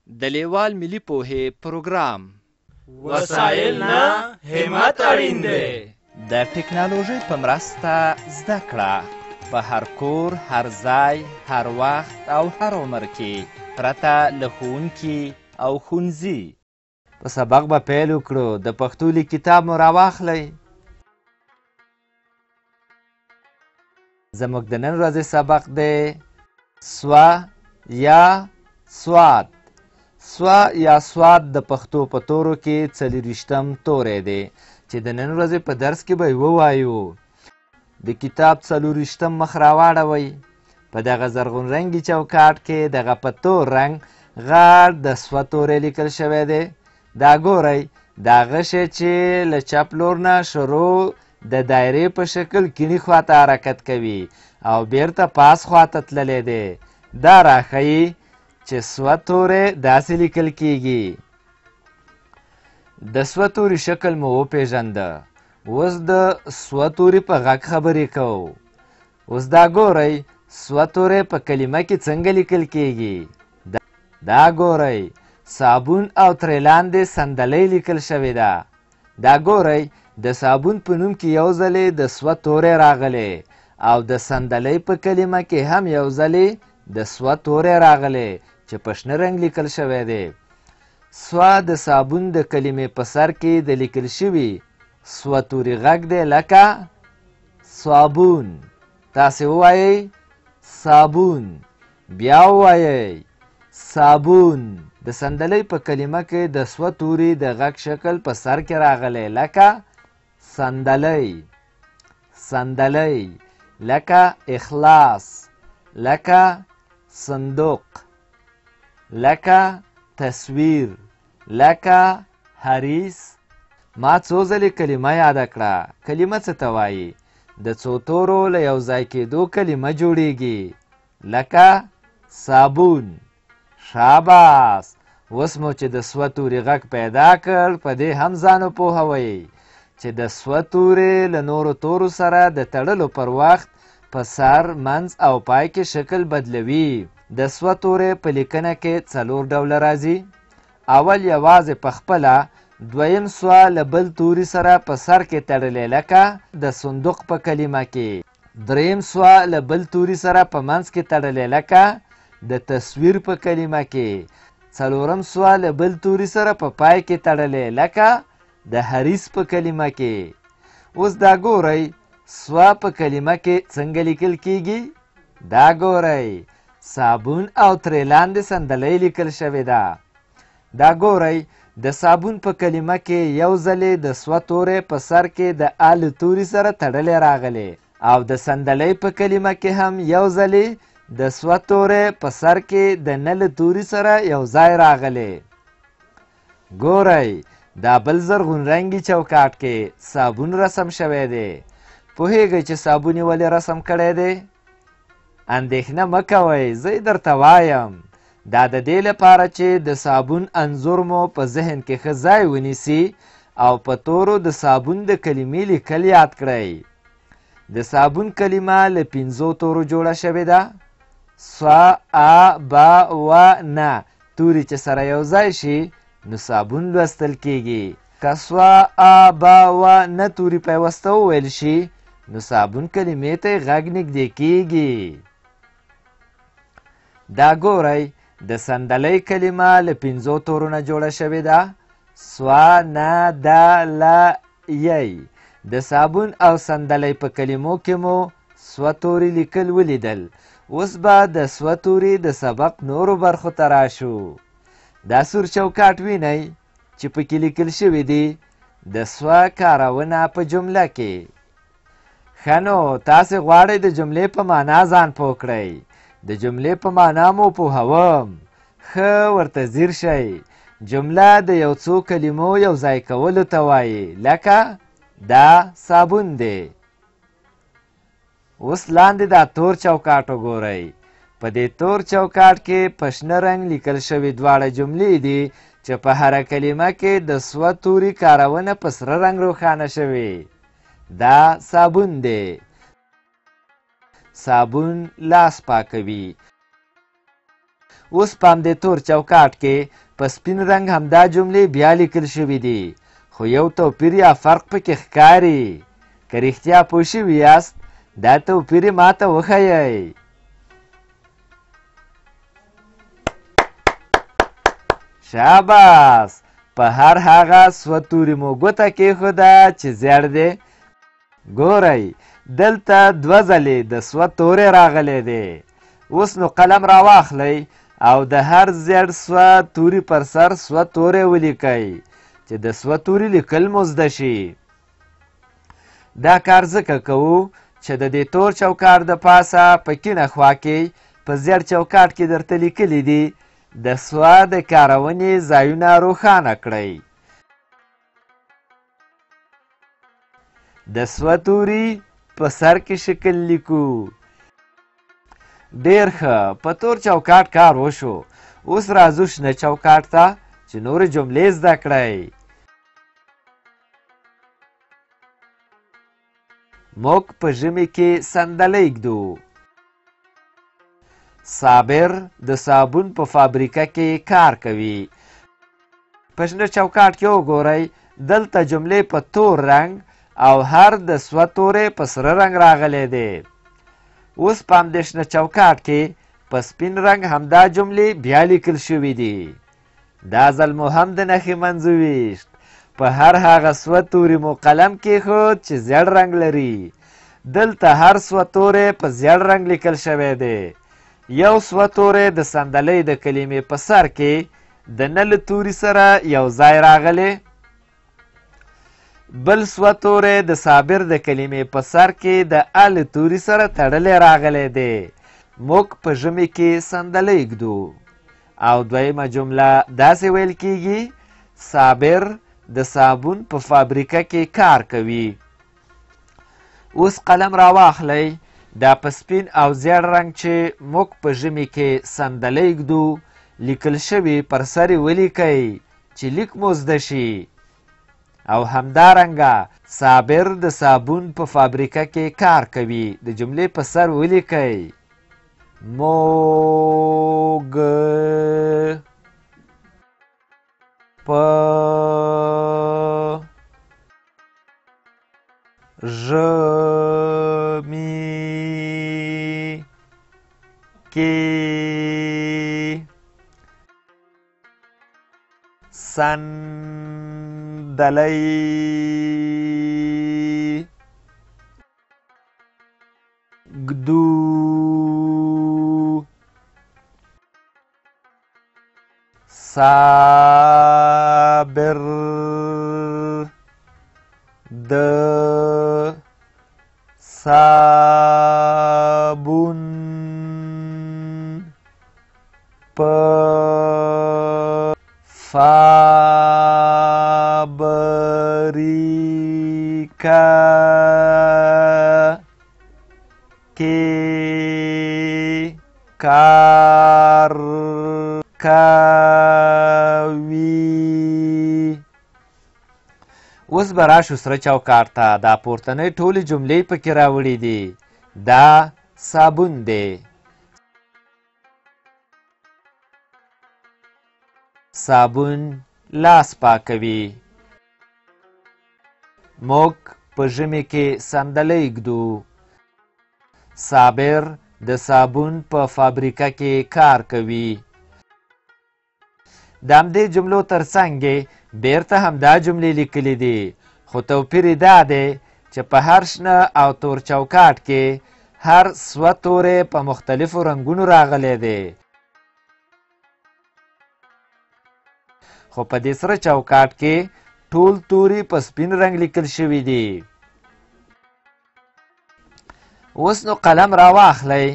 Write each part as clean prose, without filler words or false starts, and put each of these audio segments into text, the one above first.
د لیوال ملي پوهې پروګرام وسایل نه همت اړین دی. د ټکنالوژۍ په مرسته زده کړه په هر کور، هر ځای، هر وخت او هر عمر کې پرته له ښوونکي او ښوونځي. په سبق به پیل وکړو. د پښتو لیک کتاب مو راواخلئ. زموږ د نن ورځې سبق دی سوه یا سواد. سوه یا سواد د پښتو په تورو کې 40 توری دی چې د نن ورځې په درس کې به یې ووایو. د کتاب 40 مخ راواړوئ. په دغه زرغون رنګي چوکاټ کې دغه په تور رنګ غاړ د سوه توری لیکل شوی دی. دا ګورئ، دا هغه شی چې له چپ لور نه شروع د دایرې په شکل کیڼي خواته حرکت کوي او بیرته پاس خواته تللی دی. دا راښیي چې سوه توری داسې لیکل کیږي. د سوه توري شکل مو وپېژنده. اوس د سوه توري په غږ خبرې کوو. اوس دا ګورئ، سوه توری په کلمه کې څنګه لیکل کیږي. دا ګورئ، صابون او ترې لاندې صندلۍ لیکل شوې ده. دا ګورئ، د صابون په نوم کې یو ځلې د سوه توری راغلی او د صندلۍ په کلمه کې هم یو ځلې د سوه توری راغلی چې په شنه رنګ لیکل شوی دی. سوه د صابون د کلمې په سر کې د لیکل شوي سوه توري غږ دی لکه صابون. تاسې ووایئ صابون، بیا ووایئ صابون. د صندلۍ په کلمه کې د سوه توري د غږ شکل په سر کې راغلی لکه صندلۍ، صندلۍ، لکه اخلاص، لکه صندوق، لکه تصویر، لکه حریص. ما څو ځلې کلمه یاده کړه. کلمه څه ته وایي؟ د څو تورو له یو ځای کېدو کلمه جوړیږي لکه صابون. شاباس. اوس مو چې د سوه توري غږ پیدا کړ، په دې هم ځان وپوهوئ چې د سوه توري له نورو تورو سره د تړلو پر وخت په سر، منځ او پای کې شکل بدلوي. د سوه توري په لیکنه کې 4 ډوله راځي. اول یوازې په خپله، دویم سوه له بل توري سره په سر کې تړلی لکه د صندوق په کلمه کې. دریم سوه له بل توري سره په منځ کې تړلی لکه د تصویر په کلمه کې. څلورم سوه له بل توري سره په پای کې تړلی لکه د حریص په کلمه کې. اوس دا ګورئ، سوه په کلمه کې څنګه لیکل کیږي. دا ګورئ، صابون او ترې لاندې صندلۍ لیکل شوې ده. دا ګورئ، د صابون په کلمه کې یو ځلې د سوه توری په سر کې د ا له توري سره تړلی راغلی او د صندلۍ په کلمه کې هم یو ځلې د سوه توری په سر کې د نه له توري سره یو ځای راغلی. ګورئ، دا بل زرغون رنګي چوکاټ کې صابون رسم شوی دی. پوهیږئ چې صابون یې ولې رسم کړی دی؟ اندېښنه مه کوئ، زه یې درته وایم. دا د دې لپاره چې د صابون انځور مو په ذهن کې ښه ځای ونیسي او په تورو د صابون د کلمې لیکل یاد کړئ. د صابون کلمه له 5 تورو جوړه شوې ده. سوه، ا، ب، و، نه توري چې سره یو ځای شي نو صابون لوستل کیږي. که سوه، ا، ب، و، نه توري پیوسته وویل شي نو صابون کلمې ته غږ نږدې کیږي. دا ګورئ، د صندلۍ کلمه له 5 تورو نه جوړه شوې ده. سوه، نه، د، ل، ی. د صابون او صندلۍ په کلمو کې مو سوه توري لیکل ولیدل. اوس به د سوه توري د سبق نورو برخو ته راشو. دا سور چوکاټ وینئ چې پکې لیکل شوي دي د سوه کارونه په جمله کې. ښه نو، تاسې غواړئ د جملې په معنا ځان پوه کړئ. د جملې په معنا مو پوهوم. ښه، ورته ځیر شئ. جمله د یو څو کلمو یو ځای کولو ته وایي لکه دا صابون دی. اوس لاندې دا تور چوکاټ وګورئ. په دې تور چوکاټ کې په شنه رنګ لیکل شوي دواړه جملې دي چې په هره کلمه کې د سوه توري کارونه په سره رنګ روښانه شوي. دا صابون دی. صابون لاس پاکوي. اوس په همدې تور چوکاټ کې په سپین رنګ همدا جملې بیا لیکل شوي دي، خو یو توپیر یا فرق پکې ښکاري. که رښتیا پوه شوي یاست دا توپیر یې ماته وښیئ. شاباس. په هر هغه سوه توري مو ګوته کېښوده چې زیړ دی. ګورئ دلته دوه ځلې د سوه توری راغلی دی. اوس نو قلم راواخلئ او د هر زیړ سوه توري پر سر سوه توری ولیکئ چې د سوه توري لیکل مو زده شي. دا کار ځکه کوو چې د دې تور چوکاټ د پاسه په کیڼه خوا کې په زیړ چوکاټ کې درته لیکلي دي د سوه د کارونې ځایونه روښانه کړئ. د سوه توري په سر کې شکل لیکو. ډېر ښه، په تور چوکاټ کار وشو. اوس راځو شنه چوکاټ ته چې نورې جملې زده کړئ. موږ په ژمي کې صندلی ږدو. صابر د صابون په فابریکه کې کار کوي. په شنه چوکاټ کې وګورئ دلته جملې په تور رنګ او هر د سوه توری په سره رنګ راغلی دی. اوس په همدې شنه چوکاټ کې په سپین رنګ همدا جملې بیا لیکل شوي دي. دا ځل مو هم د نښې منځویشت. په هر هغه سوه توري مو قلم کېښود چې زیړ رنګ لري. دلته هر سوه توری په زیړ رنګ لیکل شوی دی. یو سوه توری د صندلۍ د کلمې په سر کې د نه له توري سره یو ځای راغلی. بل سوه توری د صابر د کلمې په سر کې د ا له توري سره تړلی راغلی دی. موږ په ژمي کې صندلۍ ږدو. او دویمه جمله داسې ویل کیږي صابر د صابون په فابریکه کې کار کوي. اوس قلم راواخلئ. دا په سپین او زیړ رنګ چې موږ په ژمي کې صندلۍ ږدو لیکل شوي پر سر یې ولیکئ چې لیک مو زده شي. او همدارنګه صابر د صابون په فابریکه کې کار کوي د جملې په سر ولیکئ. موږ په ژمي کې صندلۍ ږدو. صابر د صابون په فابریکه کې کار کوي. اوس به راشو سره چوکاټ ته. دا پورتنۍ ټولې جملې پکې راوړي دي. دا صابون دی. صابون لاس پاکوي. موږ په ژمي کې صندلۍ ږدو. صابر د صابون په فابریکه کې کار کوي. د همدې جملو ترڅنګ بیرته همدا جملې لیکلي دي، خو توپیر یې دا دی چې په هر شنه او تور چوکاټ کې هر سوه توری په مختلفو رنګونو راغلی دی. خو په دې سره چوکاټ کې ټول توري په سپین رنګ لیکل شوي دي. اوس نو قلم راواخلئ.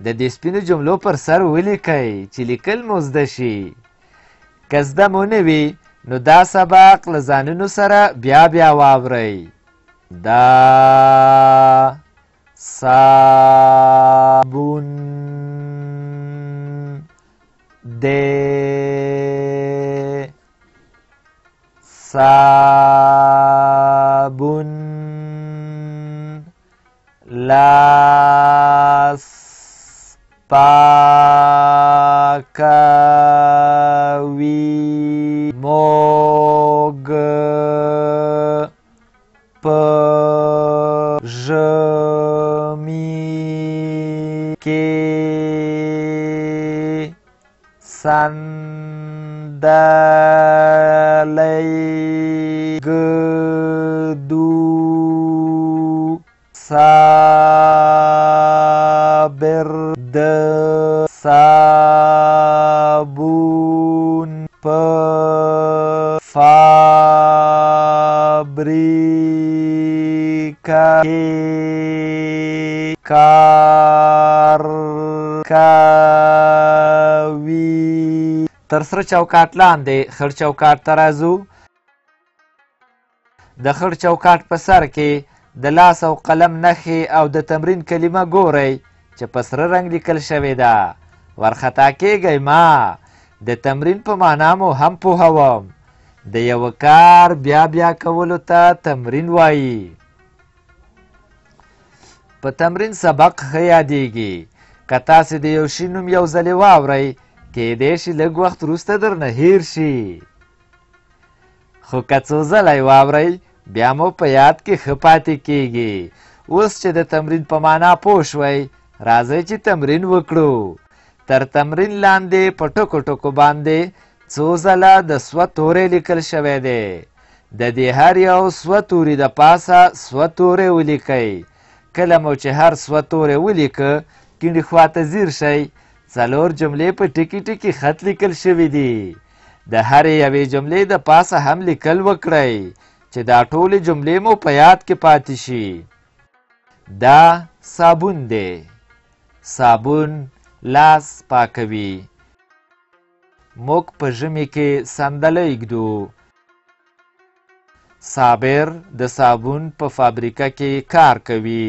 د دې سپینو جملو پر سر ولیکئ چې لیکل مو زده شي. که زده مو نه وي نو دا سبق له ځانونو سره بیا بیا واورئ. دا صابون دی. صابون لاس پاکوي. وی موگ په ژمی کې سندلی گدو صابر د صابون په فابریکه کې کار کوي. تر سره چوکاټ لاندې خړ چوکاټ ته راځو. د خړ چوکاټ په سر کې د لاس او قلم نښې او د تمرین کلمه ګورئ چې په سره رنګ لیکل شوې ده. ورخطا کېږئ ما. د تمرین په معنا مو هم پوهوم. د یوه کار بیا بیا کولو ته تمرین وایي. په تمرین سبق ښه یادیږي. که تاسې د یو شي نوم یو ځلې واورئ کیدای شي لږ وخت وروسته درنه هیر شي. خو که څو ځله یې واورئ بیا مو په یاد کې ښه پاتې کیږي. اوس چې د تمرین په معنا پوه شوئ راځئ چې تمرین وکړو. تر تمرین لاندې په ټکو ټکو باندې څو ځله د سوه توری لیکل شوی دی. د دې هر یو سوه توري د پاسه سوه توری ولیکئ. کله مو چې هر سوه توری ولیکه کیڼې خواته ځیر شئ. څلور جملې په ټکي ټکي خط لیکل شوي دي. د هرې یوې جملې د پاسه هم لیکل وکړئ چې دا ټولې جملې مو په یاد کې پاتې شي. دا صابون دی. صابون لاس پاکوي. موږ په ژمي کې سندلی ږدو. صابر د صابون په فابریکه کې کار کوي.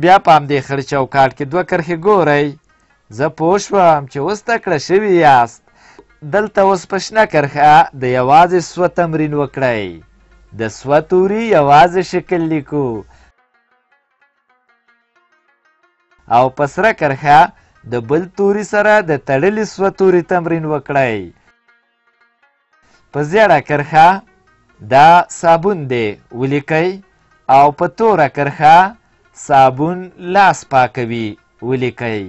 بیا په همدې خړ چوکاټ کې دوه کرښې ګورئ. زه پوه شوم چې اوس تکړه شوي یاست. دلته اوس په شنه کرښه د یوازې سوه تمرین وکړئ. د سوه توري یوازې شکل لیکو او په سره کرښه د بل توري سره د تړلي سوه توري تمرین وکړئ. په زیړه کرښه دا صابون دی ولیکئ او په توره کرښه صابون لاس پاکوي ولیکئ.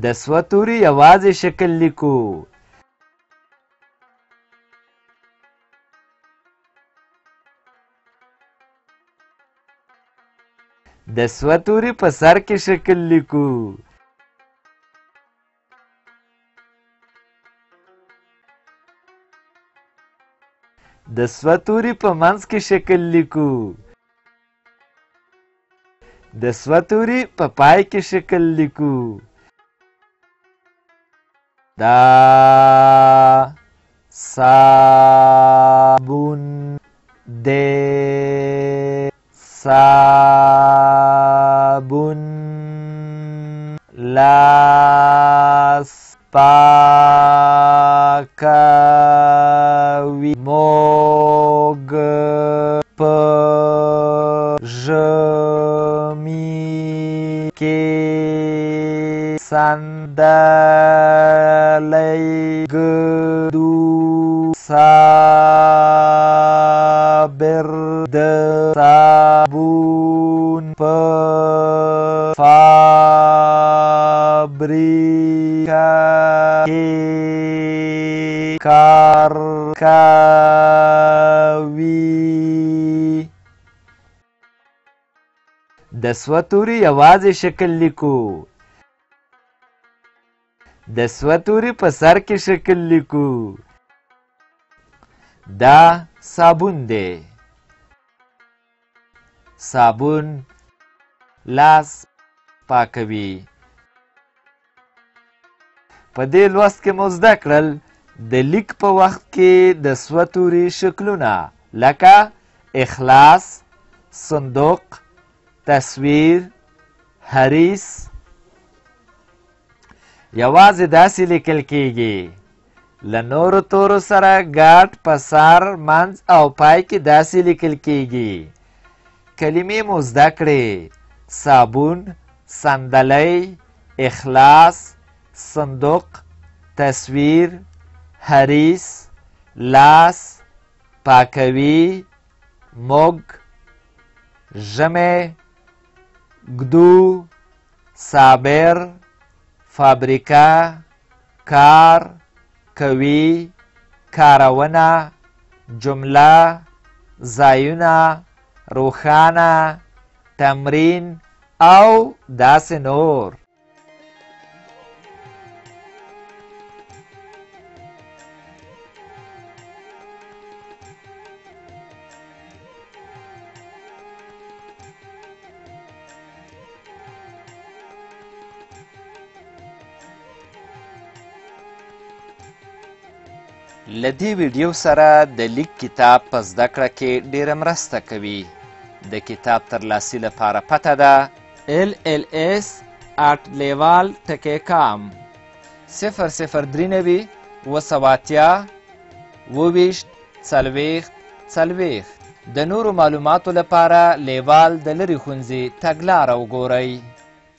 د سوه توري یوازې شکل لیکو. د سوه توري په سر کې شکل لیکو. د سوه توري په منځ کې شکل لیکو. د سوه توري په پای کې شکل لیکو. دا صابون دی. صابون لاس پاکوي. موږ په ژمي کې سندلی ږدو. صابر د صابون په فابریکه کې کار کوي. د سوه توري یوازې شکل لیکو. د سوه توري په سر کې شکل لیکو. دا صابون دی. صابون لاس پاکوي. په دې لوست کې مو زده کړل د لیک په وخت کې د سوه توري شکلونه لکه اخلاص، صندوق، تصویر، حریص. یوازې داسې لیکل کیږي. له نورو تورو سره ګډ په سر، منځ او پای کې داسې لیکل کیږي. کلمې مو زده کړې. صابون، صندلی، اخلاص، صندوق، تصویر، حریص، لاس، پاکوي، موږ، ژمی، ګدو، صابر، فابریکه، کار، کوي، کارونه، جمله، ځایونه، روښانه، تمرین او داسې نور. له دې ویډیو سره د لیک کتاب په زده کړه کې ډیره مرسته کوي. د کتاب ترلاسي لپاره پته ده LLS@leval.com 003 280 22 40 د نورو معلوماتو لپاره لیوال د لرې ښوونځي تګلاره وګورئ.